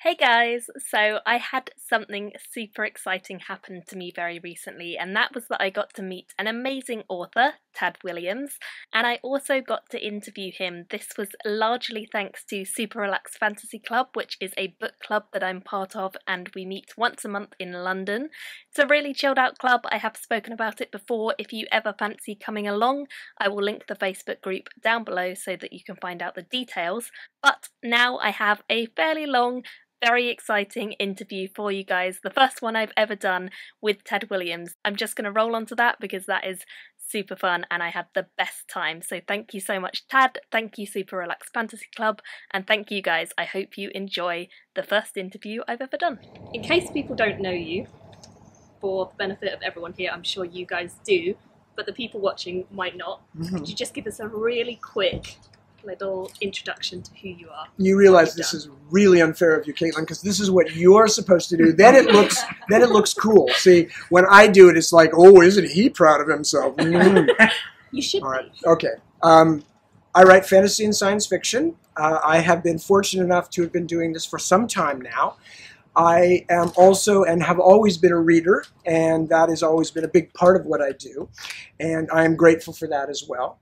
Hey guys, so I had something super exciting happen to me very recently, and that was that I got to meet an amazing author, Tad Williams, and I also got to interview him. This was largely thanks to Super Relaxed Fantasy Club, which is a book club that I'm part of, and we meet once a month in London. It's a really chilled out club. I have spoken about it before. If you ever fancy coming along, I will link the Facebook group down below so that you can find out the details. But now I have a fairly long, very exciting interview for you guys, the first one I've ever done with Tad Williams. I'm just going to roll onto that because that is super fun and I had the best time. So thank you so much, Tad, thank you Super Relaxed Fantasy Club, and thank you guys. I hope you enjoy the first interview I've ever done. In case people don't know you, for the benefit of everyone here, I'm sure you guys do, but the people watching might not. Could you just give us a really quick little introduction to who you are? You realize this is really unfair of you, Caitlin, because this is what you're supposed to do. Then it looks cool. See, when I do it, it's like, oh, isn't he proud of himself? You should All right. be. Okay. I write fantasy and science fiction. I have been fortunate enough to have been doing this for some time now. I am also and have always been a reader, and that has always been a big part of what I do, and I am grateful for that as well.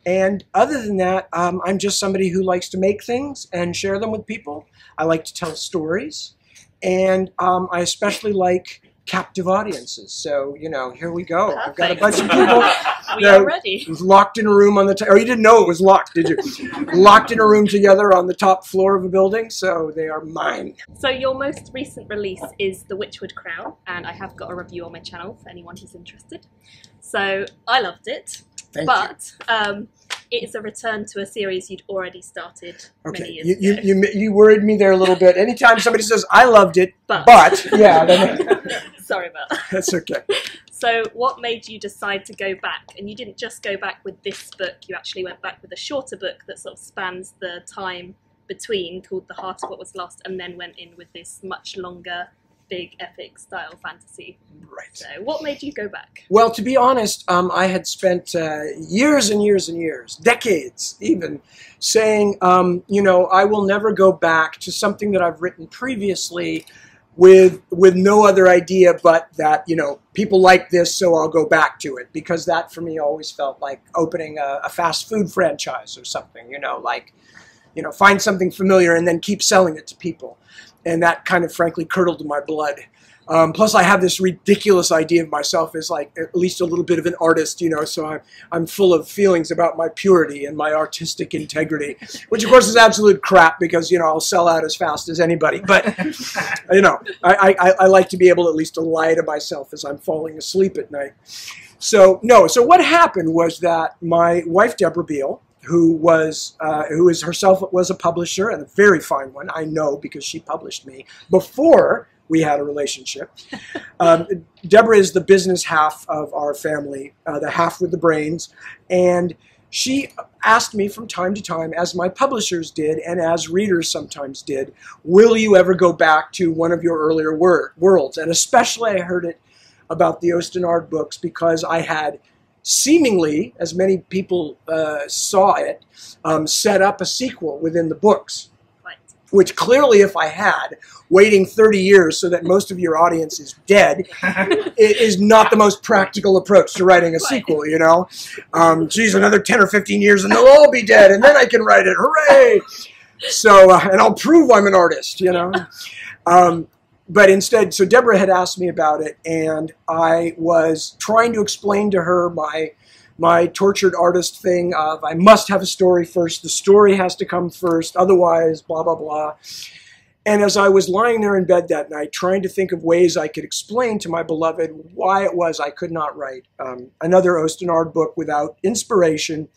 And other than that, I'm just somebody who likes to make things and share them with people. I like to tell stories, and I especially like captive audiences. So, you know, here we go. Perfect. I've got a bunch of people We are ready. locked in a room on the or you didn't know it was locked, did you? Locked in a room together on the top floor of a building, so they are mine. So your most recent release is The Witchwood Crown, and I have got a review on my channel for anyone who's interested. So I loved it. Thank but it is a return to a series you'd already started many years you ago. you worried me there a little bit. Anytime somebody says, I loved it, but yeah. Then, sorry about that. that's okay. So what made you decide to go back? And you didn't just go back with this book, you actually went back with a shorter book that sort of spans the time between, called The Heart of What Was Lost, and then went in with this much longer, big epic style fantasy. Right. So what made you go back? Well, to be honest, I had spent years and years and years, decades even, saying, you know, I will never go back to something that I've written previously with no other idea but that, you know, people like this, so I'll go back to it. Because that, for me, always felt like opening a fast food franchise or something, you know, like, you know, find something familiar and then keep selling it to people. And that kind of, frankly, curdled my blood. Plus, I have this ridiculous idea of myself as, like, at least a little bit of an artist, you know, so I'm full of feelings about my purity and my artistic integrity, which, of course, is absolute crap because, you know, I'll sell out as fast as anybody. But, you know, I like to be able at least to lie to myself as I'm falling asleep at night. So, no, so what happened was that my wife, Deborah Beale, who is herself was a publisher, and a very fine one, I know, because she published me before we had a relationship. Deborah is the business half of our family, the half with the brains, and she asked me from time to time, as my publishers did and as readers sometimes did, will you ever go back to one of your earlier worlds? And especially I heard it about the Ostenard books because I had seemingly, as many people saw it, set up a sequel within the books. Right. Which clearly, if I had, waiting 30 years so that most of your audience is dead, it is not the most practical approach to writing a sequel, you know? Geez, another 10 or 15 years and they'll all be dead, and then I can write it, hooray! So, and I'll prove I'm an artist, you know? But instead, so Deborah had asked me about it, and I was trying to explain to her my tortured artist thing of I must have a story first, the story has to come first, otherwise blah, blah, blah. And as I was lying there in bed that night, trying to think of ways I could explain to my beloved why it was I could not write another Ostenard book without inspiration,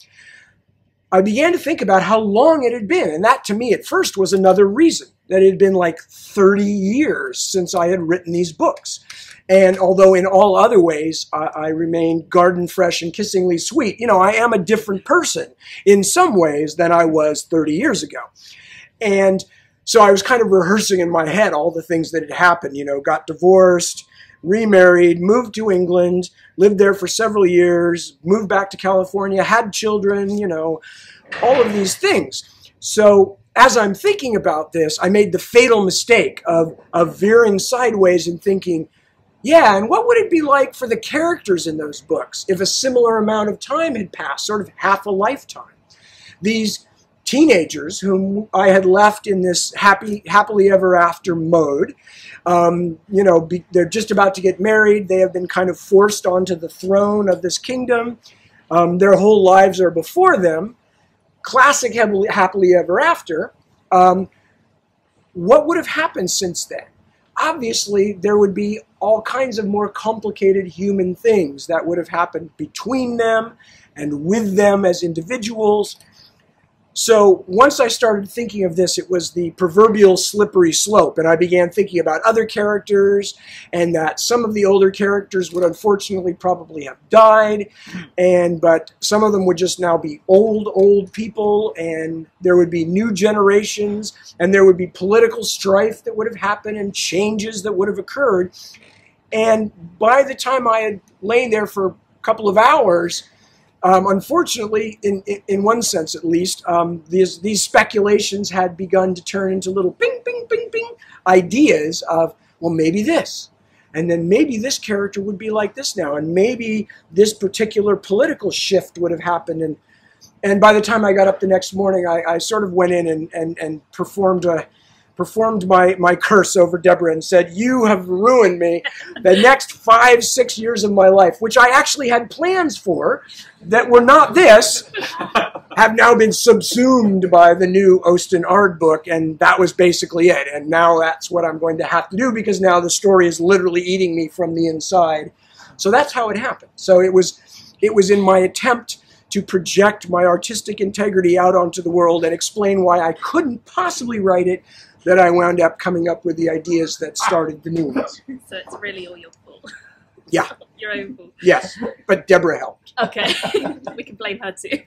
I began to think about how long it had been. And that, to me, at first was another reason, that it had been like 30 years since I had written these books. And although in all other ways I remained garden fresh and kissingly sweet, you know, I am a different person in some ways than I was 30 years ago. And so I was kind of rehearsing in my head all the things that had happened, you know, got divorced, remarried, moved to England, lived there for several years, moved back to California, had children, you know, all of these things. So as I'm thinking about this, I made the fatal mistake of veering sideways and thinking, yeah, and what would it be like for the characters in those books if a similar amount of time had passed, sort of half a lifetime? These teenagers whom I had left in this happily ever after mode, they're just about to get married. They have been kind of forced onto the throne of this kingdom. Their whole lives are before them. Classic happily ever after. What would have happened since then? Obviously, there would be all kinds of more complicated human things that would have happened between them and with them as individuals. So once I started thinking of this, it was the proverbial slippery slope, and I began thinking about other characters, and that some of the older characters would unfortunately probably have died, but some of them would just now be old people, and there would be new generations, and there would be political strife that would have happened and changes that would have occurred. And by the time I had lain there for a couple of hours, unfortunately, in one sense at least, these speculations had begun to turn into little ping, ping, ping, ping ideas of, well, maybe this. And then maybe this character would be like this now. And maybe this particular political shift would have happened. And by the time I got up the next morning, I sort of went in and performed my curse over Deborah and said, you have ruined me. The next 5-6 years of my life, which I actually had plans for that were not this, have now been subsumed by the new Osten Ard book, and that was basically it. And now that's what I'm going to have to do, because now the story is literally eating me from the inside. So that's how it happened. So it was in my attempt to project my artistic integrity out onto the world and explain why I couldn't possibly write it, that I wound up coming up with the ideas that started the new one. So it's really all your fault. Yeah. Your own fault. Yes, but Deborah helped. Okay, we can blame her too.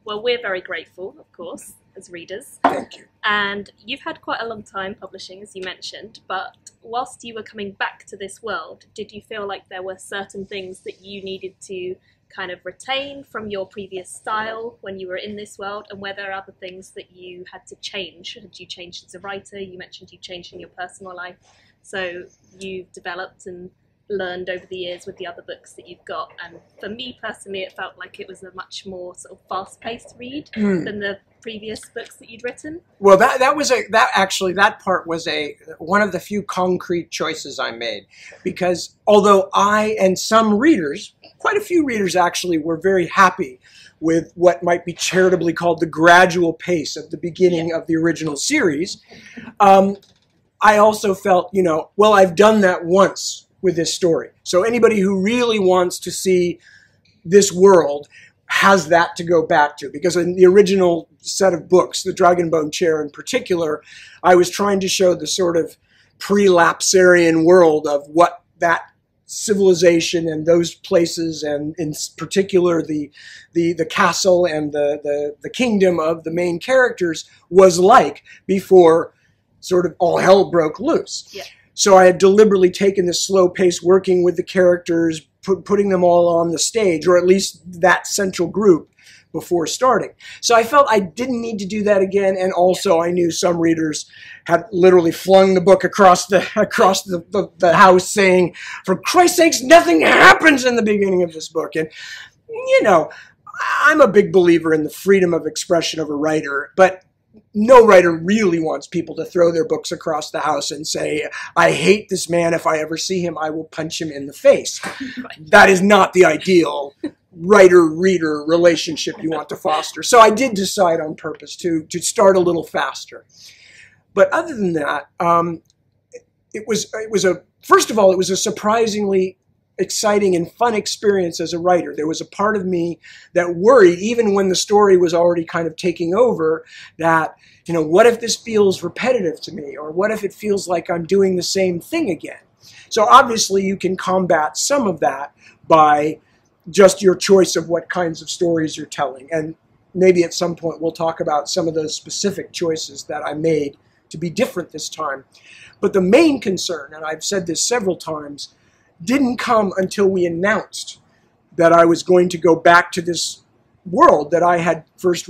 Well, we're very grateful, of course, as readers. Thank you. And you've had quite a long time publishing, as you mentioned, but whilst you were coming back to this world, did you feel like there were certain things that you needed to kind of retain from your previous style when you were in this world, and were there other things that you had to change? Had you changed as a writer? You mentioned you changed in your personal life, so you've developed and learned over the years with the other books that you've got. And for me personally, it felt like it was a much more sort of fast-paced read than the previous books that you'd written. Well, that part was one of the few concrete choices I made, because although I and some readers, quite a few readers actually, were very happy with what might be charitably called the gradual pace of the beginning of the original series, I also felt, well, I've done that once with this story. So anybody who really wants to see this world has that to go back to, because in the original set of books, the Dragonbone Chair in particular, I was trying to show the sort of pre-Lapsarian world of what that civilization and those places, and in particular the castle and the kingdom of the main characters was like before sort of all hell broke loose. Yeah. So I had deliberately taken this slow pace, working with the characters, putting them all on the stage, or at least that central group, before starting. So I felt I didn't need to do that again, and also I knew some readers had literally flung the book across the house saying, for Christ's sakes, nothing happens in the beginning of this book. And, I'm a big believer in the freedom of expression of a writer, but no writer really wants people to throw their books across the house and say, I hate this man. If I ever see him, I will punch him in the face. That is not the ideal writer-reader relationship you want to foster. So I did decide on purpose to start a little faster. But other than that, first of all, it was a surprisingly exciting and fun experience as a writer. There was a part of me that worried, even when the story was already kind of taking over, that, what if this feels repetitive to me? Or what if it feels like I'm doing the same thing again? So obviously you can combat some of that by just your choice of what kinds of stories you're telling. And maybe at some point we'll talk about some of those specific choices that I made to be different this time. But the main concern, and I've said this several times, didn't come until we announced that I was going to go back to this world that I had first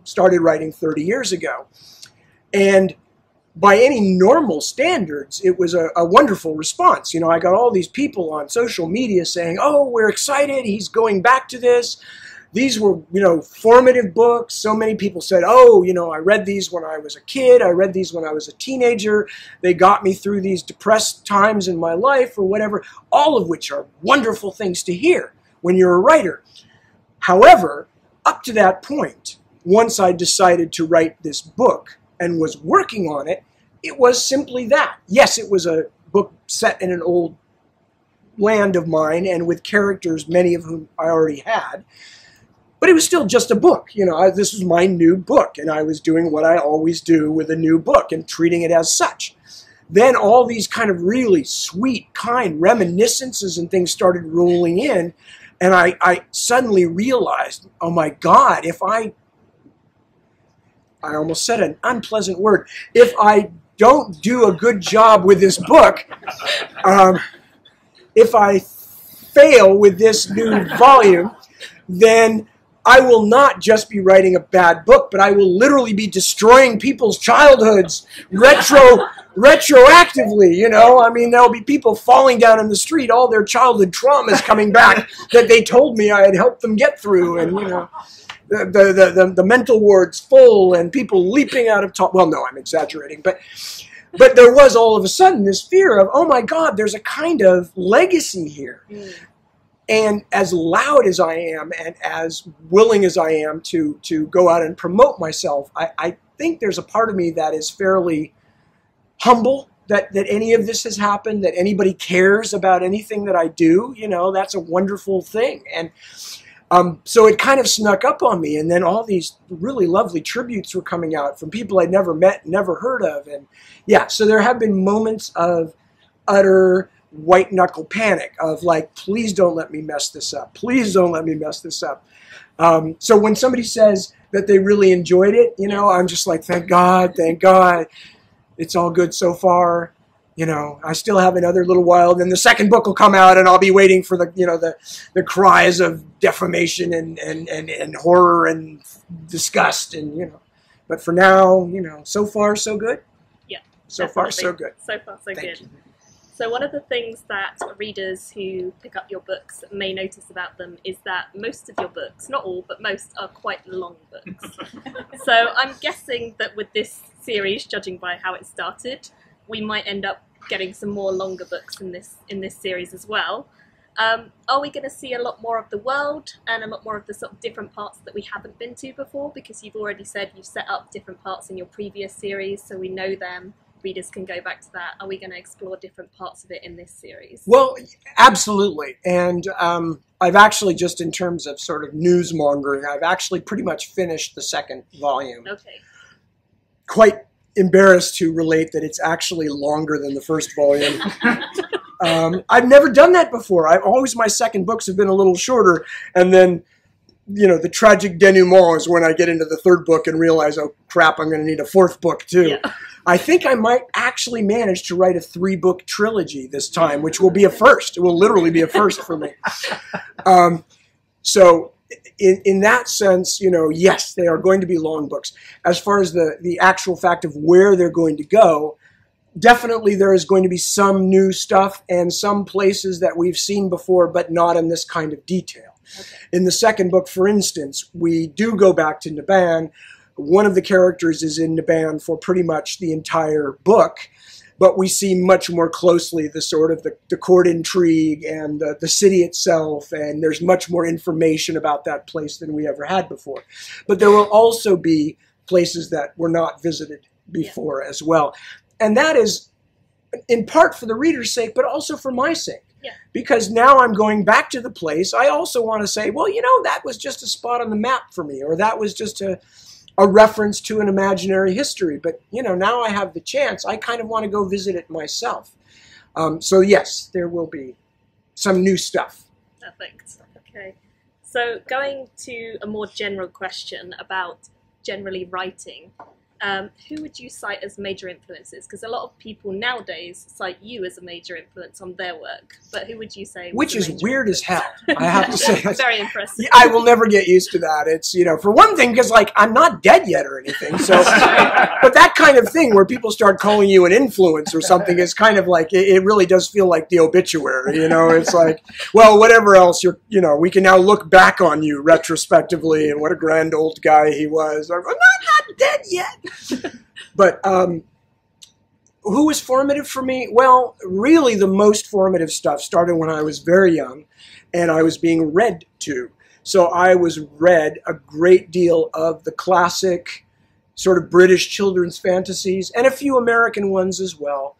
started writing 30 years ago. And by any normal standards, it was a wonderful response. You know, I got all these people on social media saying, oh, we're excited, he's going back to this. These were, you know, formative books. So many people said, oh, you know, I read these when I was a kid. I read these when I was a teenager. They got me through these depressed times in my life or whatever, all of which are wonderful things to hear when you're a writer. However, up to that point, once I decided to write this book and was working on it, it was simply that. Yes, it was a book set in an old land of mine and with characters, many of whom I already had. But it was still just a book. You know, this was my new book, and I was doing what I always do with a new book and treating it as such. Then all these kind of really sweet, kind reminiscences and things started rolling in, and I suddenly realized, oh my God, if I almost said an unpleasant word, if I don't do a good job with this book, if I fail with this new volume, then I will not just be writing a bad book, but I will literally be destroying people's childhoods retroactively, you know? I mean, there'll be people falling down in the street, all their childhood traumas coming back that they told me I had helped them get through, and, you know, the mental wards full and people leaping out of top. Well, no, I'm exaggerating, but there was all of a sudden this fear of, oh my God, there's a kind of legacy here. And as loud as I am and as willing as I am to go out and promote myself, I think there's a part of me that is fairly humble that any of this has happened, that anybody cares about anything that I do. You know, that's a wonderful thing. And so it kind of snuck up on me. And then all these really lovely tributes were coming out from people I'd never met, never heard of. And yeah, so there have been moments of utter white knuckle panic of like, please don't let me mess this up. Please don't let me mess this up. So when somebody says that they really enjoyed it, you know, I'm just like, thank God, it's all good so far. You know, I still have another little while, then the second book will come out and I'll be waiting for the, you know, the cries of defamation and horror and disgust and, you know, but for now, you know, so far so good. Yeah. So definitely. far so good. So far so Thank good. you. So one of the things that readers who pick up your books may notice about them is that most of your books, not all, but most, are quite long books. So I'm guessing that with this series, judging by how it started, we might end up getting some more longer books in this series as well. Are we going to see a lot more of the world and a lot more of the sort of different parts that we haven't been to before? Because you've already said you've set up different parts in your previous series, so we know them. Readers can go back to that. Are we going to explore different parts of it in this series? Well, absolutely. And I've actually, just in terms of sort of newsmongering, I've actually pretty much finished the second volume. Okay. Quite embarrassed to relate that it's actually longer than the first volume. I've never done that before. My second books have been a little shorter, and then, you know, the tragic denouement is when I get into the third book and realize, oh crap, I'm going to need a fourth book too. Yeah. I think I might actually manage to write a 3-book trilogy this time, which will be a first. It will literally be a first for me. So in that sense, you know, yes, they are going to be long books. As far as the actual fact of where they're going to go, definitely there is going to be some new stuff and some places that we've seen before, but not in this kind of detail. Okay. In the second book, for instance, we do go back to Naban. One of the characters is in Naban for pretty much the entire book, but we see much more closely the sort of the court intrigue and the city itself, and there's much more information about that place than we ever had before. But there will also be places that were not visited before as well. And that is in part for the reader's sake, but also for my sake. Yeah. Because now I'm going back to the place. I also want to say, well, you know, that was just a spot on the map for me, or that was just a reference to an imaginary history. But, you know, now I have the chance. I kind of want to go visit it myself. So, yes, there will be some new stuff. Perfect. Okay. So going to a more general question about generally writing, Who would you cite as major influences? Because a lot of people nowadays cite you as a major influence on their work, but who would you say? Which is weird as hell, I have to say. Very impressive. I will never get used to that. It's, you know, for one thing, because like I'm not dead yet or anything. So, but that kind of thing where people start calling you an influence or something is kind of like, it really does feel like the obituary. You know, it's like, well, whatever else you know, we can now look back on you retrospectively and what a grand old guy he was. I'm not dead yet. But who was formative for me? Well, really the most formative stuff started when I was very young and I was being read to. So I was read a great deal of the classic sort of British children's fantasies and a few American ones as well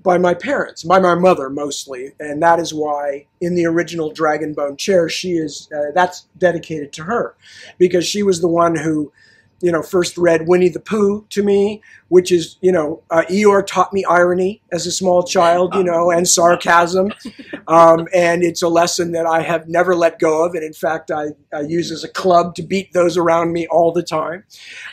by my parents, by my mother mostly. And that is why in the original Dragonbone Chair, she is, that's dedicated to her because she was the one who, you know, first read Winnie the Pooh to me, which is, you know, Eeyore taught me irony as a small child, you know, and sarcasm. And it's a lesson that I have never let go of. And in fact, I use as a club to beat those around me all the time.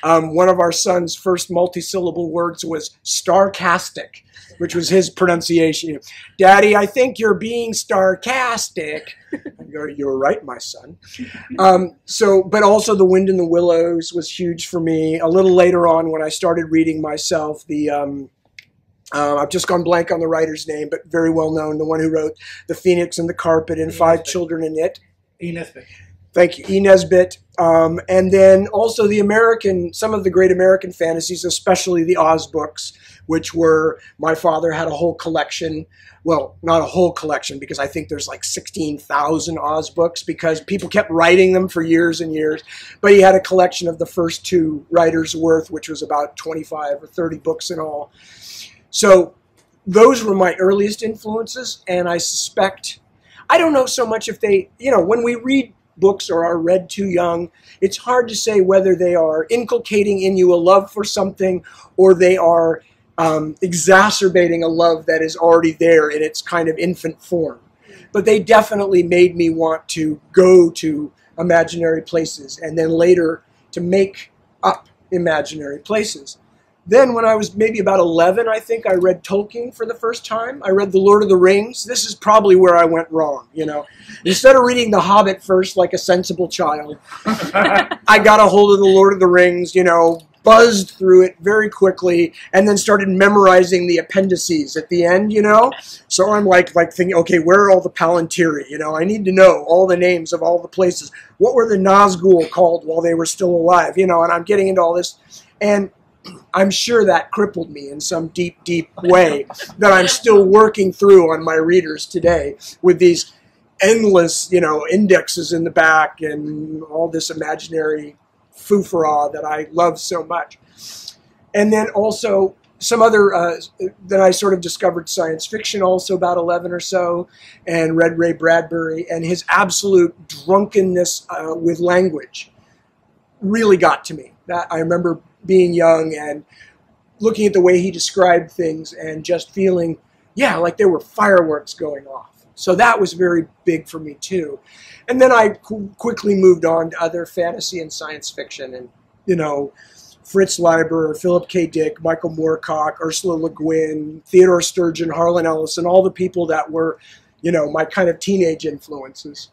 One of our son's first multi-syllable words was starcastic, which was his pronunciation. Daddy, I think you're being sarcastic. I go, you're right, my son. But also The Wind in the Willows was huge for me. A little later on when I started reading myself, I've just gone blank on the writer's name, but very well known, the one who wrote The Phoenix and the Carpet and Five Children in It. E. Nesbit. Thank you, E. Nesbit. And then also some of the great American fantasies, especially the Oz books, which were, my father had a whole collection. Well, not a whole collection because I think there's like 16,000 Oz books because people kept writing them for years and years. But he had a collection of the first two writers' worth, which was about 25 or 30 books in all. So those were my earliest influences. And I suspect, I don't know so much if they, you know, when we read books or are read too young, it's hard to say whether they are inculcating in you a love for something or they are exacerbating a love that is already there in its kind of infant form. But they definitely made me want to go to imaginary places and then later to make up imaginary places. Then when I was maybe about 11, I think I read Tolkien for the first time. I read The Lord of the Rings. This is probably where I went wrong, you know. Instead of reading The Hobbit first like a sensible child, I got a hold of The Lord of the Rings, you know, buzzed through it very quickly, and then started memorizing the appendices at the end, you know. So I'm like thinking, okay, where are all the Palantiri? You know, I need to know all the names of all the places. What were the Nazgul called while they were still alive? You know, and I'm getting into all this. And I'm sure that crippled me in some deep, deep way that I'm still working through on my readers today with these endless, you know, indexes in the back and all this imaginary foo-for-ah that I love so much. And then also some other, then I sort of discovered science fiction also about 11 or so and read Ray Bradbury, and his absolute drunkenness with language really got to me. That I remember being young and looking at the way he described things and just feeling, yeah, like there were fireworks going off. So that was very big for me too. And then I quickly moved on to other fantasy and science fiction and, you know, Fritz Leiber, Philip K. Dick, Michael Moorcock, Ursula Le Guin, Theodore Sturgeon, Harlan Ellison, all the people that were, you know, my kind of teenage influences.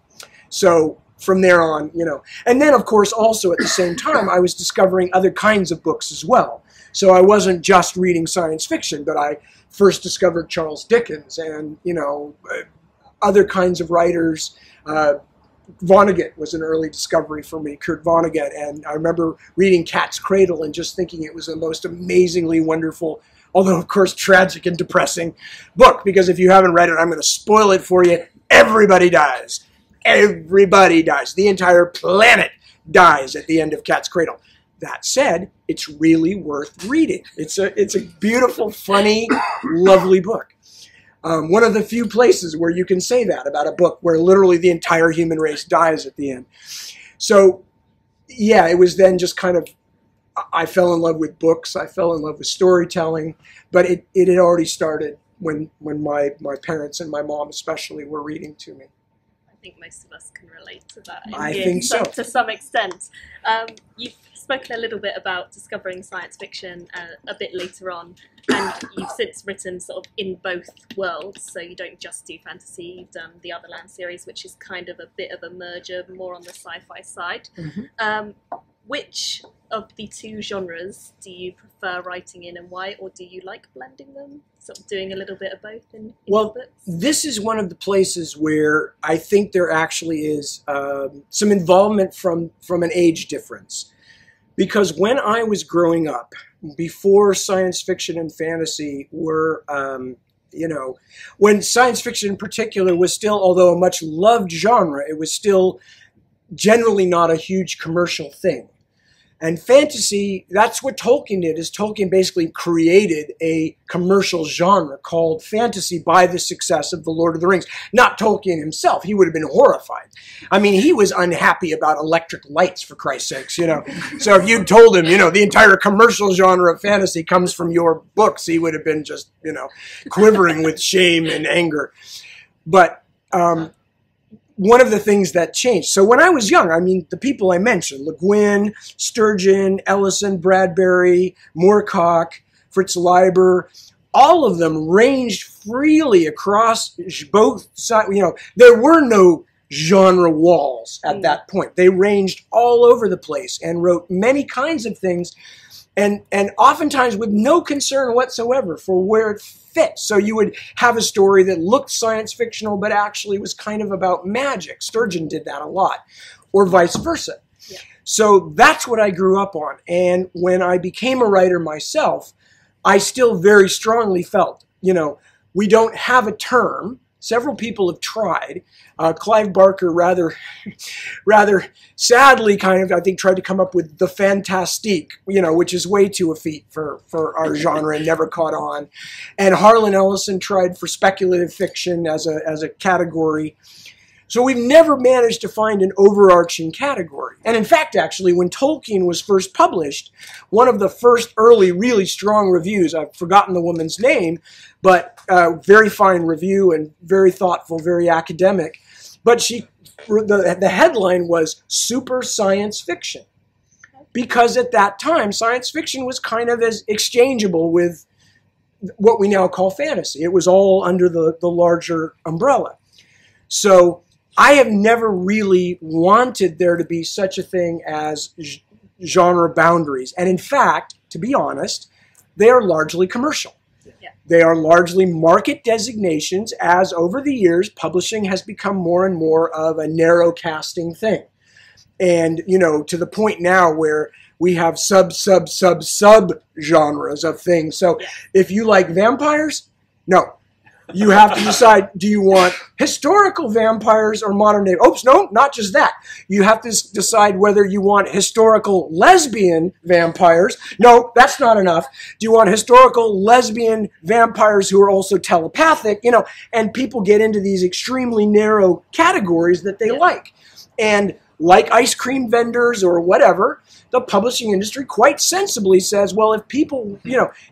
So from there on, you know. And then, of course, also at the same time, I was discovering other kinds of books as well. So I wasn't just reading science fiction, but I first discovered Charles Dickens and, you know, other kinds of writers. Vonnegut was an early discovery for me, Kurt Vonnegut. And I remember reading Cat's Cradle and just thinking it was the most amazingly wonderful, although, of course, tragic and depressing book. Because if you haven't read it, I'm going to spoil it for you. Everybody dies. Everybody dies. The entire planet dies at the end of Cat's Cradle. That said, it's really worth reading. It's a beautiful, funny, lovely book. One of the few places where you can say that about a book where literally the entire human race dies at the end. So, yeah, it was then just kind of, I fell in love with books. I fell in love with storytelling. But it had already started when my parents and my mom especially were reading to me. think most of us can relate to that. I think so. To some extent. You've spoken a little bit about discovering science fiction a bit later on, and you've since written sort of in both worlds, so you don't just do fantasy, you've done the Other Land series, which is kind of a bit of a merger, more on the sci-fi side. Which of the two genres do you prefer writing in, and why, or do you like blending them, sort of doing a little bit of both in your books? This is one of the places where I think there actually is some involvement from an age difference. Because when I was growing up, before science fiction and fantasy were, when science fiction in particular was still, although a much loved genre, it was still generally not a huge commercial thing. And fantasy, that's what Tolkien did, is Tolkien basically created a commercial genre called fantasy by the success of The Lord of the Rings. Not Tolkien himself. He would have been horrified. I mean, he was unhappy about electric lights, for Christ's sakes, So if you told him, the entire commercial genre of fantasy comes from your books, he would have been just, quivering with shame and anger. But one of the things that changed. So when I was young, I mean, the people I mentioned, Le Guin, Sturgeon, Ellison, Bradbury, Moorcock, Fritz Leiber, all of them ranged freely across both sides. There were no genre walls at that point. They ranged all over the place and wrote many kinds of things, and oftentimes with no concern whatsoever for where it fit. So you would have a story that looked science fictional but actually was kind of about magic. Sturgeon did that a lot, or vice versa. Yeah. So that's what I grew up on. And when I became a writer myself, I still very strongly felt, we don't have a term. Several people have tried. Clive Barker rather sadly I think tried to come up with the fantastique, which is way too effete for our genre and never caught on. And Harlan Ellison tried for speculative fiction as a category. So we've never managed to find an overarching category. And in fact, actually, when Tolkien was first published, one of the first early really strong reviews, I've forgotten the woman's name, but very fine review and very thoughtful, very academic. But the headline was super science fiction. Because at that time, science fiction was kind of as exchangeable with what we now call fantasy. It was all under the larger umbrella. So I have never really wanted there to be such a thing as genre boundaries. And in fact, to be honest, they are largely commercial. Yeah. They are largely market designations, as over the years, publishing has become more and more of a narrow casting thing. And, to the point now where we have sub genres of things. So if you like vampires, no. You have to decide, do you want historical vampires or modern day? Oops, no, not just that. You have to decide whether you want historical lesbian vampires. No, that's not enough. Do you want historical lesbian vampires who are also telepathic? And people get into these extremely narrow categories that they like. And like ice cream vendors or whatever, the publishing industry quite sensibly says, well, if people,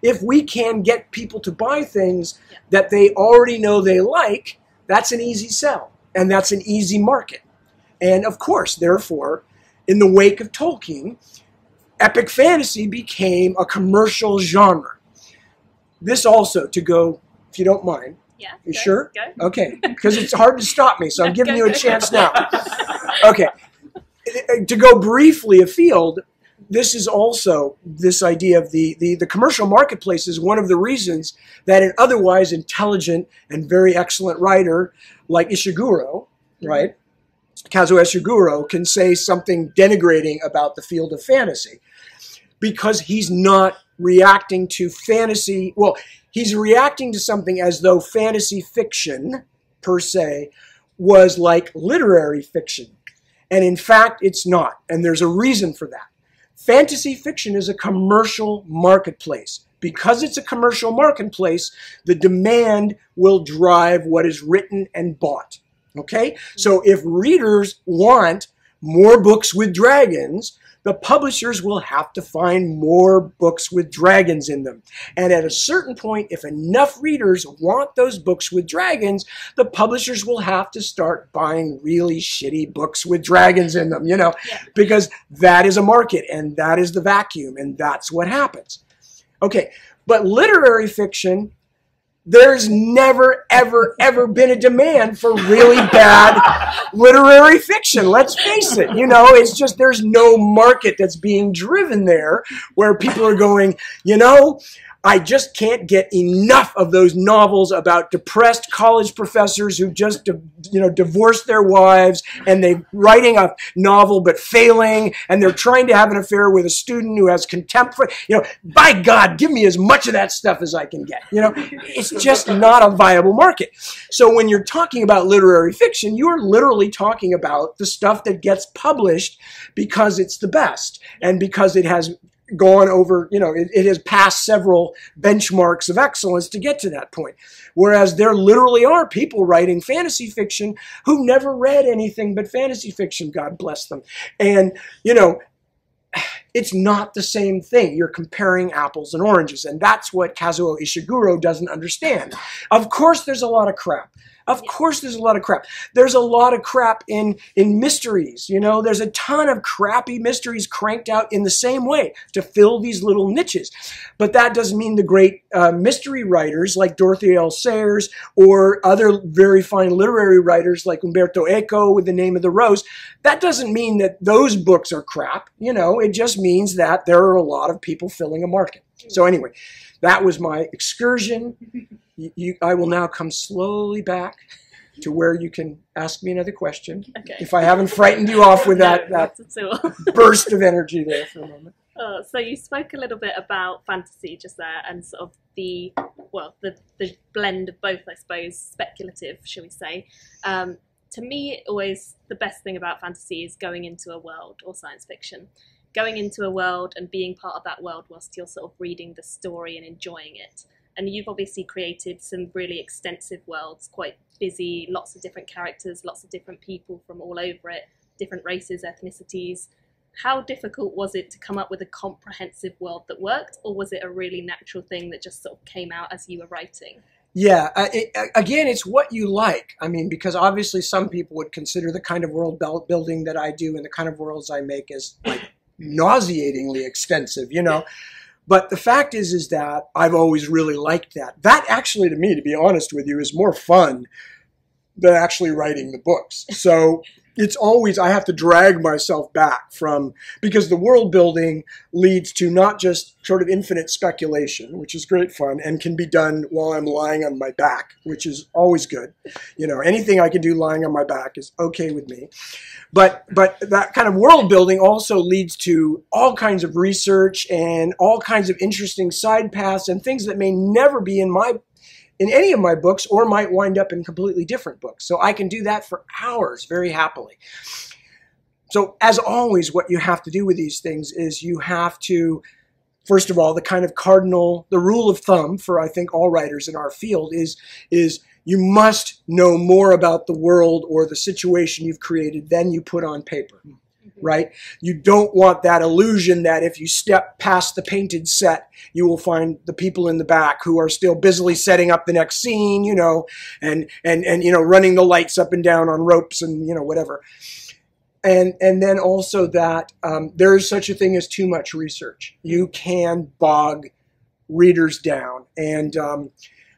if we can get people to buy things that they already know they like, that's an easy sell. And that's an easy market. And of course, therefore, in the wake of Tolkien, epic fantasy became a commercial genre. This also, to go, if you don't mind. Yeah. You sure? Go. Okay. Because it's hard to stop me, so I'm giving you a chance now. Okay. To go briefly afield, this is also this idea of the commercial marketplace is one of the reasons that an otherwise intelligent and very excellent writer like Ishiguro, right, Kazuo Ishiguro, can say something denigrating about the field of fantasy because he's not reacting to fantasy. Well, he's reacting to something as though fantasy fiction, per se, was like literary fiction. And in fact, it's not. And there's a reason for that. Fantasy fiction is a commercial marketplace. Because it's a commercial marketplace, the demand will drive what is written and bought. Okay? So if readers want more books with dragons, the publishers will have to find more books with dragons in them. And at a certain point, if enough readers want those books with dragons, the publishers will have to start buying really shitty books with dragons in them, because that is a market and that is the vacuum and that's what happens. Okay, but literary fiction, there's never, ever, ever been a demand for really bad literary fiction. Let's face it. It's just there's no market that's being driven there where people are going, I just can't get enough of those novels about depressed college professors who just, divorced their wives and they're writing a novel but failing and they're trying to have an affair with a student who has contempt for, by God, give me as much of that stuff as I can get. It's just not a viable market. So when you're talking about literary fiction, you're literally talking about the stuff that gets published because it's the best and because it has gone over, it has passed several benchmarks of excellence to get to that point. Whereas there literally are people writing fantasy fiction who never read anything but fantasy fiction, God bless them. And, it's not the same thing. You're comparing apples and oranges. And that's what Kazuo Ishiguro doesn't understand. Of course, there's a lot of crap. Of course there's a lot of crap. There's a lot of crap in mysteries. There's a ton of crappy mysteries cranked out in the same way to fill these little niches. But that doesn't mean the great mystery writers like Dorothy L. Sayers or other very fine literary writers like Umberto Eco with The Name of the Rose, that doesn't mean that those books are crap. It just means that there are a lot of people filling a market. So anyway, that was my excursion. I will now come slowly back to where you can ask me another question. Okay. If I haven't frightened you off with that burst of energy there for a moment. So you spoke a little bit about fantasy just there and sort of the blend of both, I suppose, speculative, shall we say. To me, always the best thing about fantasy is going into a world or science fiction. Going into a world and being part of that world whilst you're sort of reading the story and enjoying it. And you've obviously created some really extensive worlds, quite busy, lots of different characters, lots of different people from all over it, different races, ethnicities. How difficult was it to come up with a comprehensive world that worked, or was it a really natural thing that just sort of came out as you were writing? Yeah, again, it's what you like. I mean, because obviously some people would consider the kind of world building that I do and the kind of worlds I make as like nauseatingly extensive, But the fact is that I've always really liked that. That actually, to me, to be honest with you, is more fun than actually writing the books. So it's always, I have to drag myself back from, because the world building leads to not just sort of infinite speculation, which is great fun and can be done while I'm lying on my back, which is always good. Anything I can do lying on my back is okay with me. But that kind of world building also leads to all kinds of research and all kinds of interesting side paths and things that may never be in any of my books or might wind up in completely different books. So I can do that for hours very happily. So as always, what you have to do with these things is you have to, first of all, the rule of thumb for I think all writers in our field is you must know more about the world or the situation you've created than you put on paper, right? You don't want that illusion that if you step past the painted set, you will find the people in the back who are still busily setting up the next scene, and running the lights up and down on ropes and, whatever. And then also that there is such a thing as too much research. You can bog readers down. And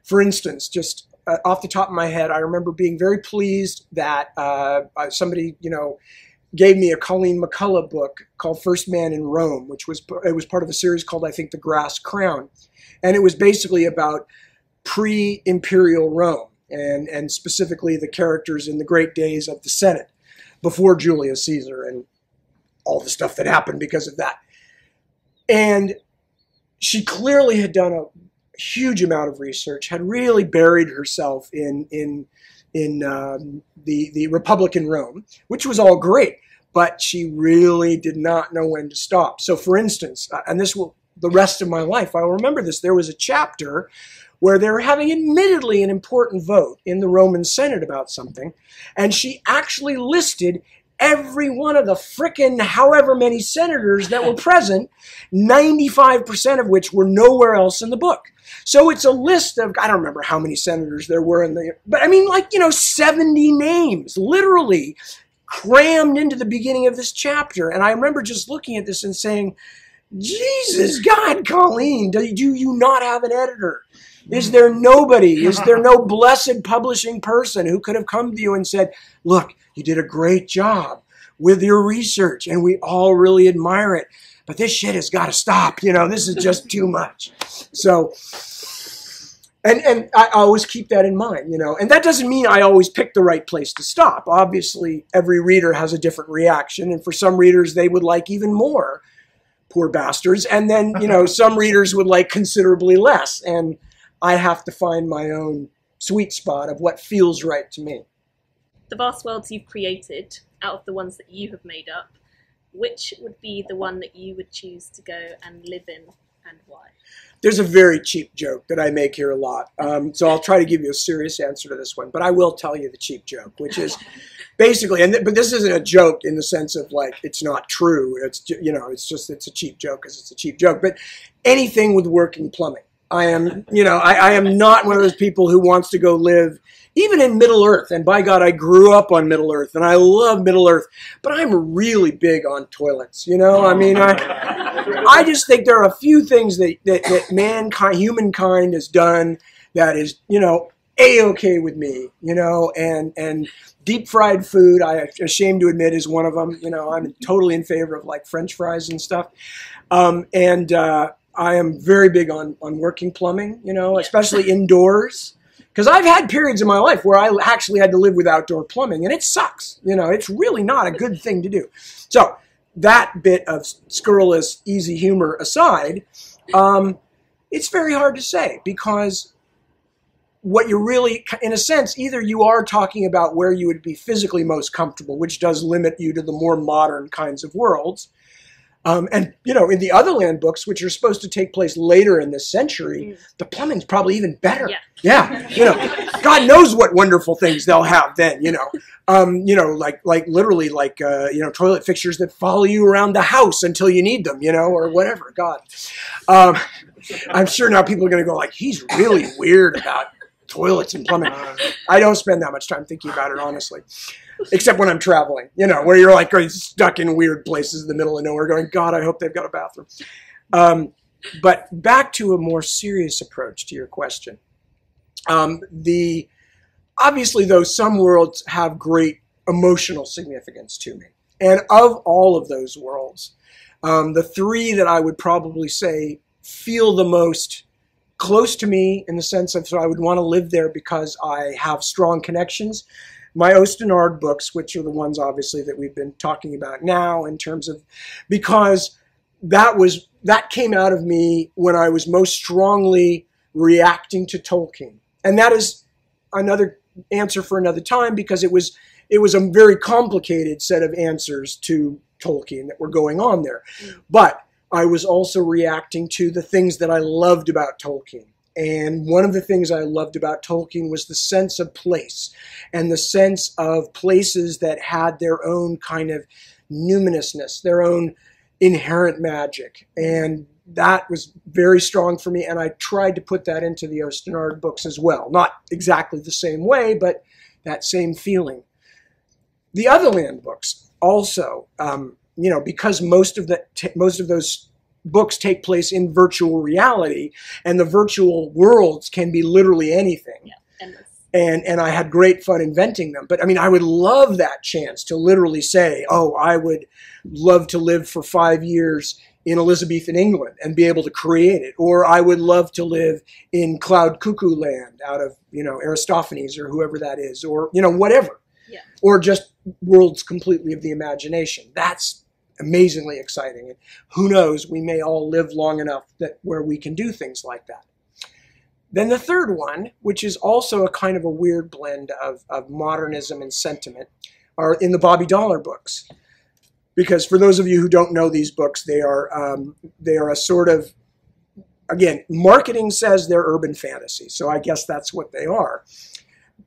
for instance, just off the top of my head, I remember being very pleased that somebody, gave me a Colleen McCullough book called First Man in Rome, which was part of a series called, I think, The Grass Crown. And it was basically about pre-imperial Rome and specifically the characters in the great days of the Senate before Julius Caesar and all the stuff that happened because of that. And she clearly had done a huge amount of research, had really buried herself in the Republican Rome, which was all great, but she really did not know when to stop. So for instance, and this will, the rest of my life, I'll remember this, there was a chapter where they were having admittedly an important vote in the Roman Senate about something, and she actually listed every one of the frickin' however many senators that were present, 95% of which were nowhere else in the book. So it's a list of, I don't remember how many senators there were but I mean, like, 70 names, literally crammed into the beginning of this chapter. And I remember just looking at this and saying, Jesus, God, Colleen, do you not have an editor? Is there nobody? Is there no blessed publishing person who could have come to you and said, look, you did a great job with your research and we all really admire it, but this shit has got to stop. This is just too much. So, and I always keep that in mind, and that doesn't mean I always pick the right place to stop. Obviously, every reader has a different reaction, and for some readers, they would like even more, poor bastards, and then, some readers would like considerably less, and I have to find my own sweet spot of what feels right to me. The vast worlds you've created, out of the ones that you have made up, which would be the one that you would choose to go and live in, and why? There's a very cheap joke that I make here a lot, so I'll try to give you a serious answer to this one, but I will tell you the cheap joke, which is basically, but this isn't a joke in the sense of like it's not true. It's it's a cheap joke because it's a cheap joke. But anything with working plumbing, I am not one of those people who wants to go live even in Middle-earth. And by God, I grew up on Middle-earth, and I love Middle-earth. But I'm really big on toilets. I mean, I just think there are a few things that mankind, humankind, has done that is, A-okay with me. And deep fried food, I'm ashamed to admit, is one of them. I'm totally in favor of like French fries and stuff. I am very big on working plumbing, especially indoors. Because I've had periods in my life where I actually had to live with outdoor plumbing, and it sucks. It's really not a good thing to do. So that bit of scurrilous, easy humor aside, it's very hard to say because what you're really, in a sense, either you are talking about where you would be physically most comfortable, which does limit you to the more modern kinds of worlds. In the Otherland books, which are supposed to take place later in this century, the plumbing's probably even better. Yeah. God knows what wonderful things they'll have then, like literally like, toilet fixtures that follow you around the house until you need them, or whatever. God. I'm sure now people are going to go like, he's really weird about toilets and plumbing. I don't spend that much time thinking about it, honestly. Except when I'm traveling, where you're like stuck in weird places in the middle of nowhere going, God, I hope they've got a bathroom. But back to a more serious approach to your question. Obviously, though, some worlds have great emotional significance to me. And of all of those worlds, the three that I would probably say feel the most close to me in the sense of, so I would want to live there because I have strong connections. My Ostenard books, which are the ones obviously that we've been talking about now in terms of, because that came out of me when I was most strongly reacting to Tolkien. And that is another answer for another time because it was a very complicated set of answers to Tolkien that were going on there. But I was also reacting to the things that I loved about Tolkien. And one of the things I loved about Tolkien was the sense of place and the sense of places that had their own kind of numinousness, their own inherent magic. And that was very strong for me. And I tried to put that into the Ostenard books as well. Not exactly the same way, but that same feeling. The Otherland books also, because most of those books take place in virtual reality, and the virtual worlds can be literally anything. Yeah, and I had great fun inventing them. But I mean, I would love that chance to literally say, oh, I would love to live for 5 years in Elizabethan England and be able to create it. Or I would love to live in Cloud Cuckoo Land out of, Aristophanes or whoever that is, or, whatever. Yeah. Or just worlds completely of the imagination. That's amazingly exciting. And who knows, we may all live long enough where we can do things like that. Then the third one, which is also a kind of a weird blend of modernism and sentiment, are in the Bobby Dollar books. Because for those of you who don't know these books, they are a sort of, again, marketing says they're urban fantasy, so I guess that's what they are.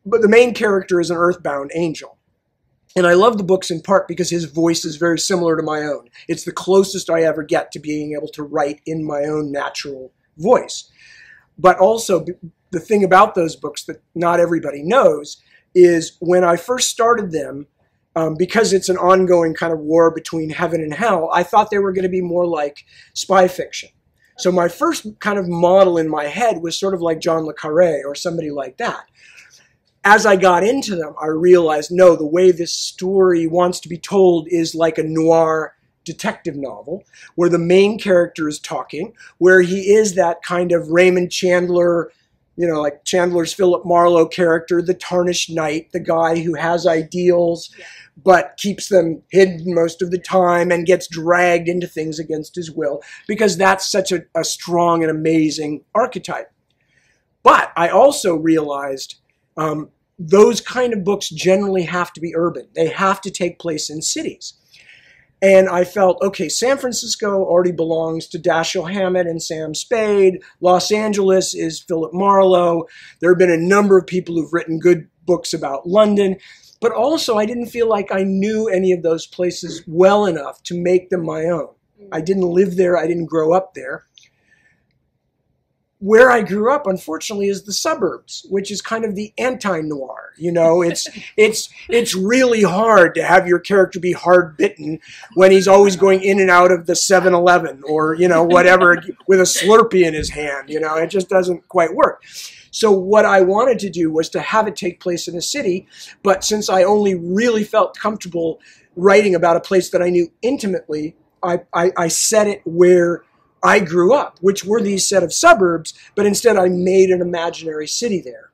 But the main character is an earthbound angel. And I love the books in part because his voice is very similar to my own. It's the closest I ever get to being able to write in my own natural voice. But also, the thing about those books that not everybody knows is when I first started them, because it's an ongoing kind of war between heaven and hell, I thought they were going to be more like spy fiction. So my first kind of model in my head was sort of like John le Carré or somebody like that. As I got into them, I realized, no, the way this story wants to be told is like a noir detective novel, where the main character is talking, where he is that kind of Raymond Chandler, you know, like Chandler's Philip Marlowe character, the tarnished knight, the guy who has ideals, but keeps them hidden most of the time and gets dragged into things against his will, because that's such a strong and amazing archetype. But I also realized those kind of books generally have to be urban. They have to take place in cities. And I felt, okay, San Francisco already belongs to Dashiell Hammett and Sam Spade. Los Angeles is Philip Marlowe. There have been a number of people who've written good books about London. But also, I didn't feel like I knew any of those places well enough to make them my own. I didn't live there. I didn't grow up there. Where I grew up, unfortunately, is the suburbs, which is kind of the anti-noir. You know, it's really hard to have your character be hard-bitten when he's always going in and out of the 7-Eleven or, you know, whatever, with a Slurpee in his hand. You know, it just doesn't quite work. So what I wanted to do was to have it take place in a city, but since I only really felt comfortable writing about a place that I knew intimately, I set it where I grew up, which were these set of suburbs, but instead I made an imaginary city there.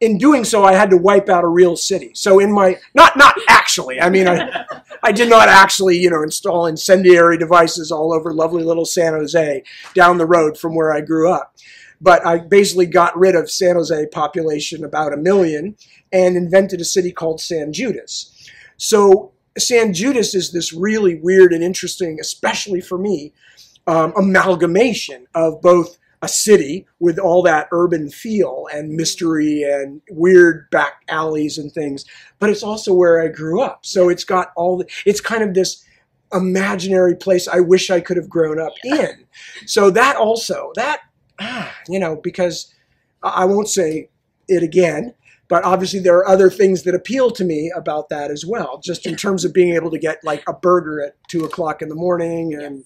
In doing so, I had to wipe out a real city. So in my, not actually, I mean, I did not actually, you know, install incendiary devices all over lovely little San Jose down the road from where I grew up. But I basically got rid of San Jose population, about 1 million, and invented a city called San Judas. So San Judas is this really weird and interesting, especially for me, amalgamation of both a city with all that urban feel and mystery and weird back alleys and things, but it's also where I grew up. So it's got it's kind of this imaginary place I wish I could have grown up in. So that also, you know, because I won't say it again, but obviously there are other things that appeal to me about that as well, just in terms of being able to get like a burger at 2 o'clock in the morning and,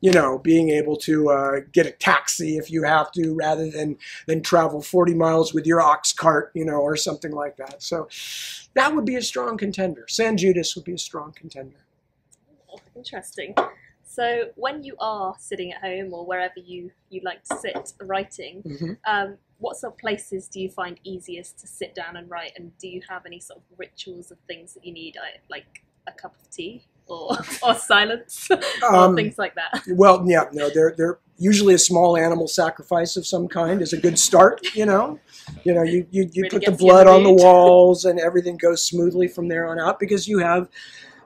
you know, being able to get a taxi if you have to, rather than travel 40 miles with your ox cart, you know, or something like that. So that would be a strong contender. San Judas would be a strong contender. Oh, interesting. So when you are sitting at home or wherever you like to sit writing, what sort of places do you find easiest to sit down and write? And do you have any sort of rituals of things that you need, like a cup of tea or silence or things like that? Well, yeah, no, they're usually a small animal sacrifice of some kind is a good start, you know. You know, you really put the blood on the walls and everything goes smoothly from there on out because you have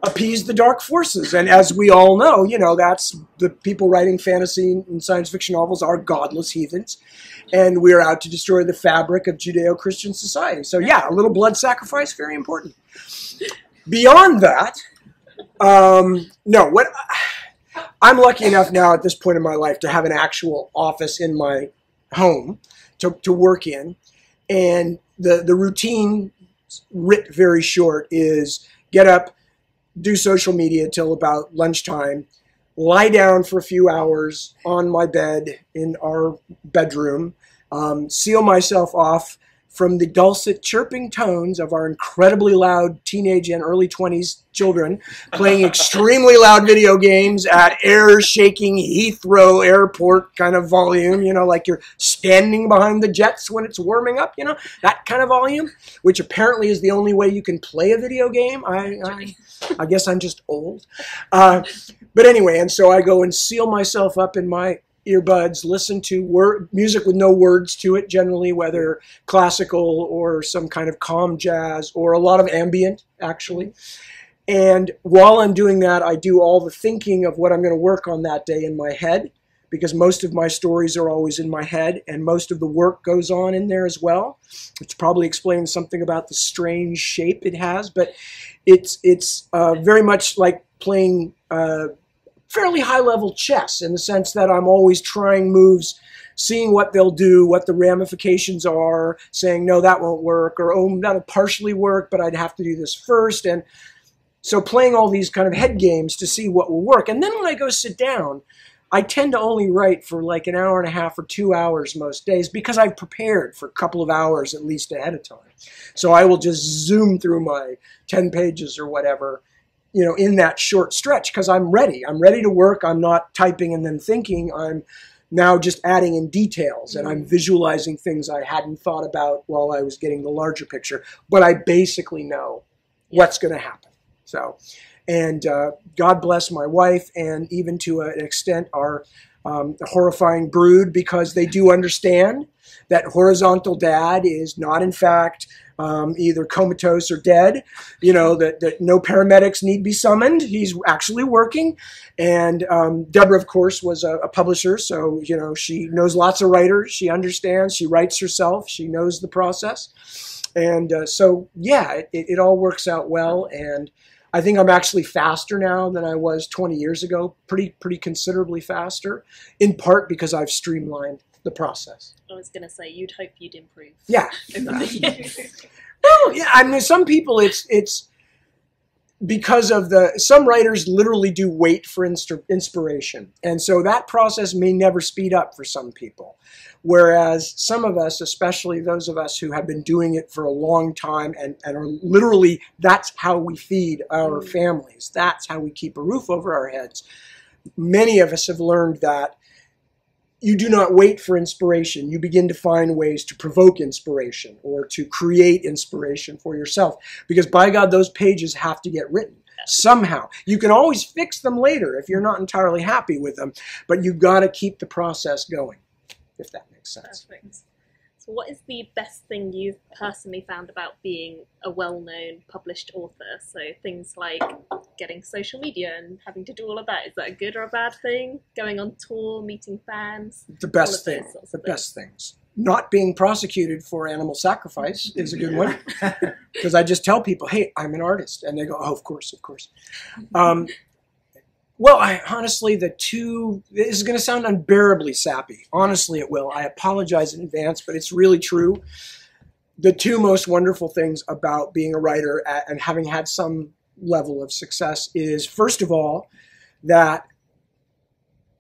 appease the dark forces. And as we all know, you know, that's the people writing fantasy and science fiction novels are godless heathens. And we're out to destroy the fabric of Judeo-Christian society. So yeah, a little blood sacrifice, very important. Beyond that, no, I'm lucky enough now at this point in my life to have an actual office in my home to work in. And the routine, writ very short, is get up, do social media till about lunchtime, lie down for a few hours on my bed in our bedroom, seal myself off from the dulcet chirping tones of our incredibly loud teenage and early 20s children playing extremely loud video games at air-shaking Heathrow airport kind of volume, you know, like you're standing behind the jets when it's warming up, you know, that kind of volume, which apparently is the only way you can play a video game. I guess I'm just old. But anyway, and so I go and seal myself up in my earbuds, listen to music with no words to it, generally, whether classical or some kind of calm jazz or a lot of ambient, actually. And while I'm doing that, I do all the thinking of what I'm going to work on that day in my head, because most of my stories are always in my head, and most of the work goes on in there as well, which probably explains something about the strange shape it has. But it's very much like playing fairly high-level chess, in the sense that I'm always trying moves, seeing what they'll do, what the ramifications are, saying, no, that won't work, or, oh, that'll partially work, but I'd have to do this first. And so playing all these kind of head games to see what will work. And then when I go sit down, I tend to only write for like an hour and a half or 2 hours most days, because I've prepared for a couple of hours at least ahead of time. So I will just zoom through my 10 pages or whatever, you know, in that short stretch, because I'm ready. I'm ready to work. I'm not typing and then thinking. I'm now just adding in details, and I'm visualizing things I hadn't thought about while I was getting the larger picture. But I basically know what's going to happen. So, and God bless my wife, and even to an extent our horrifying brood, because they do understand that horizontal dad is not, in fact, either comatose or dead, you know, that no paramedics need be summoned. He's actually working. And Deborah, of course, was a publisher, so, you know, she knows lots of writers. She understands. She writes herself. She knows the process. And so, yeah, it all works out well. And I think I'm actually faster now than I was 20 years ago, pretty considerably faster, in part because I've streamlined the process. I was going to say, you'd hope you'd improve. Yeah. Over the years. Well, yeah, I mean, some people, it's because of some writers literally do wait for inspiration. And so that process may never speed up for some people. Whereas some of us, especially those of us who have been doing it for a long time and are literally, that's how we feed our families. That's how we keep a roof over our heads. Many of us have learned that you do not wait for inspiration. You begin to find ways to provoke inspiration or to create inspiration for yourself. Because by God, those pages have to get written somehow. You can always fix them later if you're not entirely happy with them, but you've got to keep the process going, if that makes sense. Perfect. So what is the best thing you've personally found about being a well-known published author? So things like getting social media and having to do all of that. Is that a good or a bad thing? Going on tour, meeting fans? The best thing. The best things. Not being prosecuted for animal sacrifice is a good one. Because I just tell people, hey, I'm an artist. And they go, oh, of course, of course. Well, honestly, this is going to sound unbearably sappy. Honestly, it will. I apologize in advance, but it's really true. The two most wonderful things about being a writer and having had some level of success is, first of all, that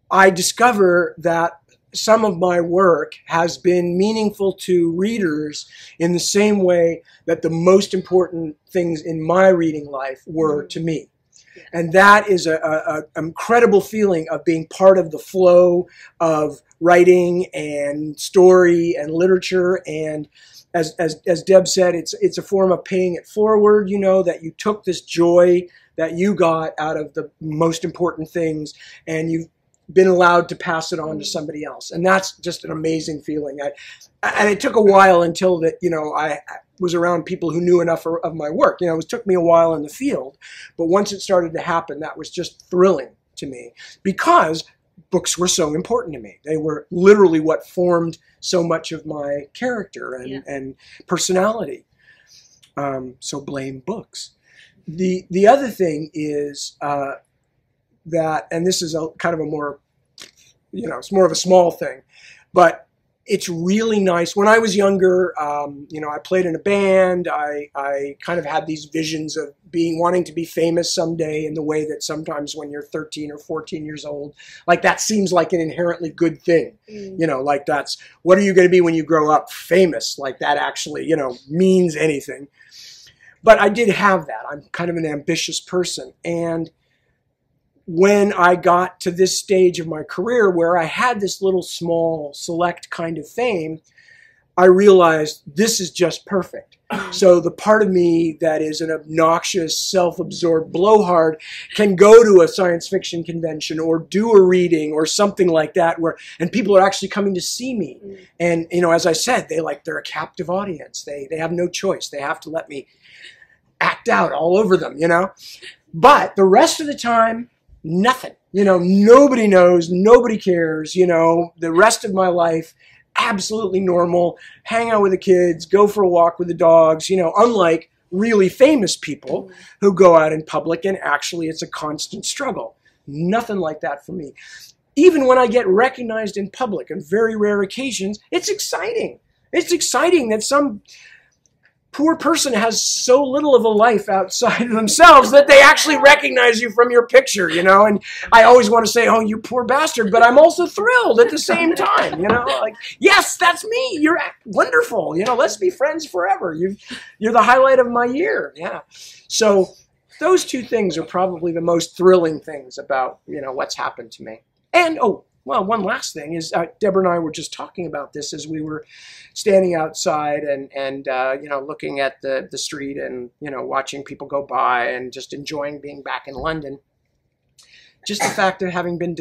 I discover that some of my work has been meaningful to readers in the same way that the most important things in my reading life were to me. And that is an incredible feeling of being part of the flow of writing and story and literature. And as Deb said, it's a form of paying it forward, you know, that you took this joy that you got out of the most important things and you've been allowed to pass it on to somebody else. And that's just an amazing feeling. And it took a while until that, you know, I was around people who knew enough of my work. You know, it took me a while in the field, but once it started to happen, that was just thrilling to me because books were so important to me. They were literally what formed so much of my character and personality. So blame books. The other thing is that, and this is kind of a more, you know, it's more of a small thing, but it's really nice. When I was younger, you know, I played in a band. I kind of had these visions of wanting to be famous someday in the way that sometimes when you're 13 or 14 years old, like that seems like an inherently good thing. You know, like that's, what are you going to be when you grow up? Famous. Like that actually, you know, means anything. But I did have that. I'm kind of an ambitious person. And when I got to this stage of my career where I had this little small select kind of fame, I realized this is just perfect. So the part of me that is an obnoxious, self-absorbed blowhard can go to a science fiction convention or do a reading or something like that and people are actually coming to see me. And, you know, as I said, they're a captive audience. They have no choice. They have to let me act out all over them, you know. But the rest of the time, nothing. You know, nobody knows, nobody cares. You know, the rest of my life, absolutely normal. Hang out with the kids, go for a walk with the dogs. You know, unlike really famous people who go out in public and actually it's a constant struggle. Nothing like that for me. Even when I get recognized in public on very rare occasions, it's exciting. It's exciting that some poor person has so little of a life outside of themselves that they actually recognize you from your picture, you know. And I always want to say, oh, you poor bastard, but I'm also thrilled at the same time, you know. Like, yes, that's me. You're wonderful. You know, let's be friends forever. You're the highlight of my year. Yeah. So those two things are probably the most thrilling things about, you know, what's happened to me. And, oh, well, one last thing is Deborah and I were just talking about this as we were standing outside and you know, looking at the street and, you know, watching people go by and just enjoying being back in London. Just the fact of having been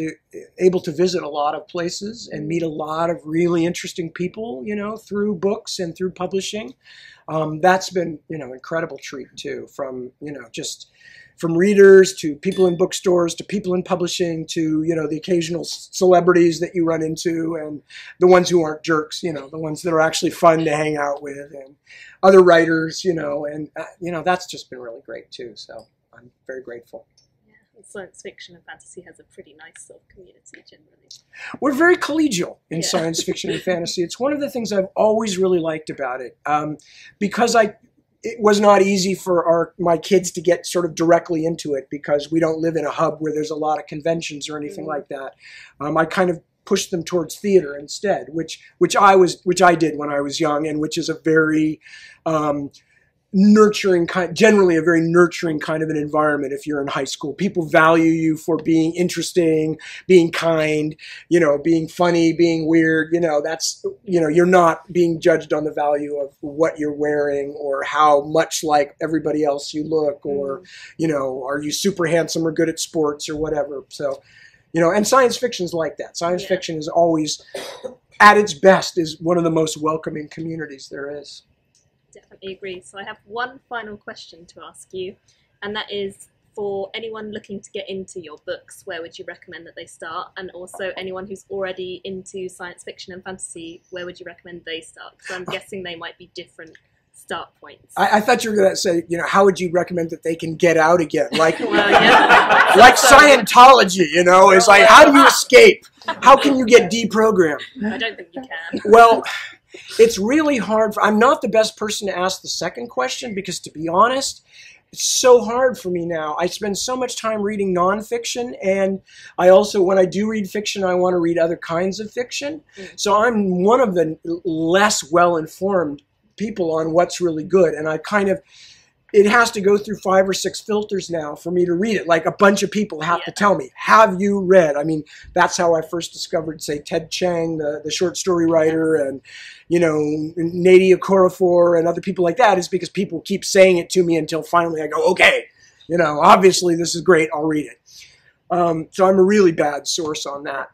able to visit a lot of places and meet a lot of really interesting people, you know, through books and through publishing. That's been, you know, incredible treat too, from, you know, just from readers to people in bookstores to people in publishing to, you know, the occasional celebrities that you run into and the ones who aren't jerks, you know, the ones that are actually fun to hang out with and other writers, you know, and, you know, that's just been really great too. So I'm very grateful. Yeah, science fiction and fantasy has a pretty nice sort of community generally. We're very collegial in science fiction and fantasy. It's one of the things I've always really liked about it because it was not easy for my kids to get sort of directly into it because we don't live in a hub where there's a lot of conventions or anything like that. I kind of pushed them towards theater instead, which I did when I was young, and which is a very nurturing generally a very nurturing kind of an environment. If you're in high school, people value you for being interesting, being kind, you know, being funny, being weird, you know, that's, you know, you're not being judged on the value of what you're wearing or how much like everybody else you look, or, you know, are you super handsome or good at sports or whatever. So, you know, and science fiction is like that. Science fiction is always, at its best, is one of the most welcoming communities there is. Definitely agree. So I have one final question to ask you, and that is, for anyone looking to get into your books, where would you recommend that they start? And also anyone who's already into science fiction and fantasy, where would you recommend they start? Because I'm guessing they might be different start points. I thought you were going to say, you know, how would you recommend that they can get out again? Like, well, yeah. like Scientology, you know, is like, how do you escape? How can you get deprogrammed? I don't think you can. Well, it's really hard. I'm not the best person to ask the second question because, to be honest, it's so hard for me now. I spend so much time reading nonfiction, and I also, when I do read fiction, I want to read other kinds of fiction. So I'm one of the less well-informed people on what's really good, and I kind of, it has to go through 5 or 6 filters now for me to read it. Like, a bunch of people have to tell me, have you read? I mean, that's how I first discovered, say, Ted Chiang, the short story writer, and, you know, Nadia Okorafor and other people like that, is because people keep saying it to me until finally I go, okay, you know, obviously this is great, I'll read it. So I'm a really bad source on that.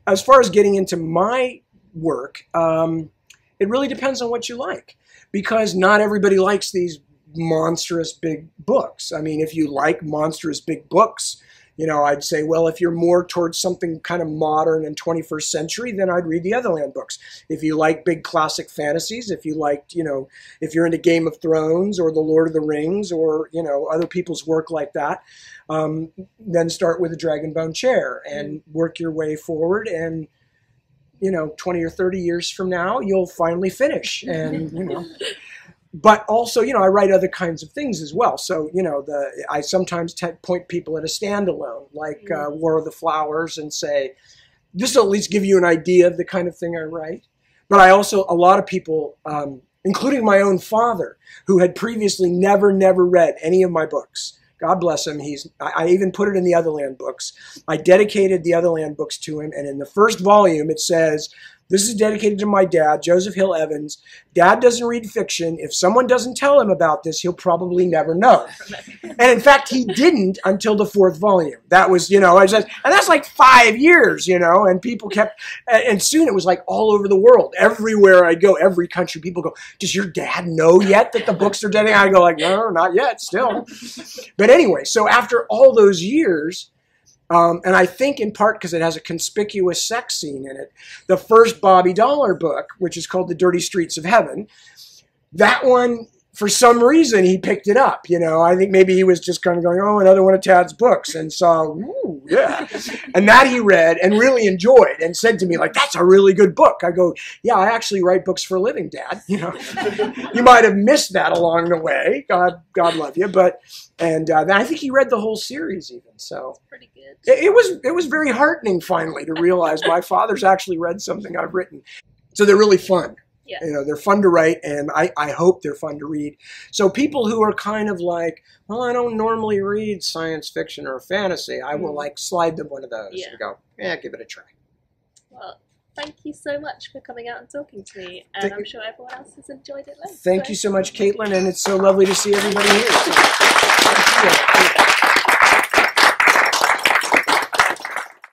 As far as getting into my work, it really depends on what you like, because not everybody likes these monstrous big books. I mean, if you like monstrous big books, you know, I'd say, well, if you're more towards something kind of modern and 21st century, then I'd read the Otherland books. If you like big classic fantasies, if you liked, you know, if you're into Game of Thrones or The Lord of the Rings or, you know, other people's work like that, then start with a Dragonbound Chair and work your way forward, and, you know, 20 or 30 years from now, you'll finally finish. And, you know, but also, you know, I write other kinds of things as well. So, you know, I sometimes point people at a standalone, like War of the Flowers, and say, this will at least give you an idea of the kind of thing I write. But I also, a lot of people, including my own father, who had previously never read any of my books. God bless him. I even put it in the Otherland books. I dedicated the Otherland books to him. And in the first volume, it says, this is dedicated to my dad, Joseph Hill Evans. Dad doesn't read fiction. If someone doesn't tell him about this, he'll probably never know. And in fact, he didn't until the 4th volume. That was, you know, and that's like 5 years, you know, and people kept, and soon it was like all over the world. Everywhere I go, every country, people go, does your dad know yet that the books are dedicated? I go like, no, not yet, still. But anyway, so after all those years, And I think in part because it has a conspicuous sex scene in it. The first Bobby Dollar book, which is called The Dirty Streets of Heaven, that one, for some reason, he picked it up. You know, I think maybe he was just kind of going, oh, another one of Tad's books, and saw, ooh, yeah. And that he read and really enjoyed and said to me, like, that's a really good book. I go, yeah, I actually write books for a living, Dad. You know, you might have missed that along the way. God love you. But, and I think he read the whole series even. So pretty good. It was very heartening finally to realize my father's actually read something I've written. So they're really fun. Yeah. You know, they're fun to write, and I hope they're fun to read. So people who are kind of like, well, I don't normally read science fiction or fantasy, I will like slide them one of those and go, yeah, give it a try. Well, thank you so much for coming out and talking to me, and I'm sure everyone else has enjoyed it. Thank you so much, Caitlin, and it's so lovely to see everybody here.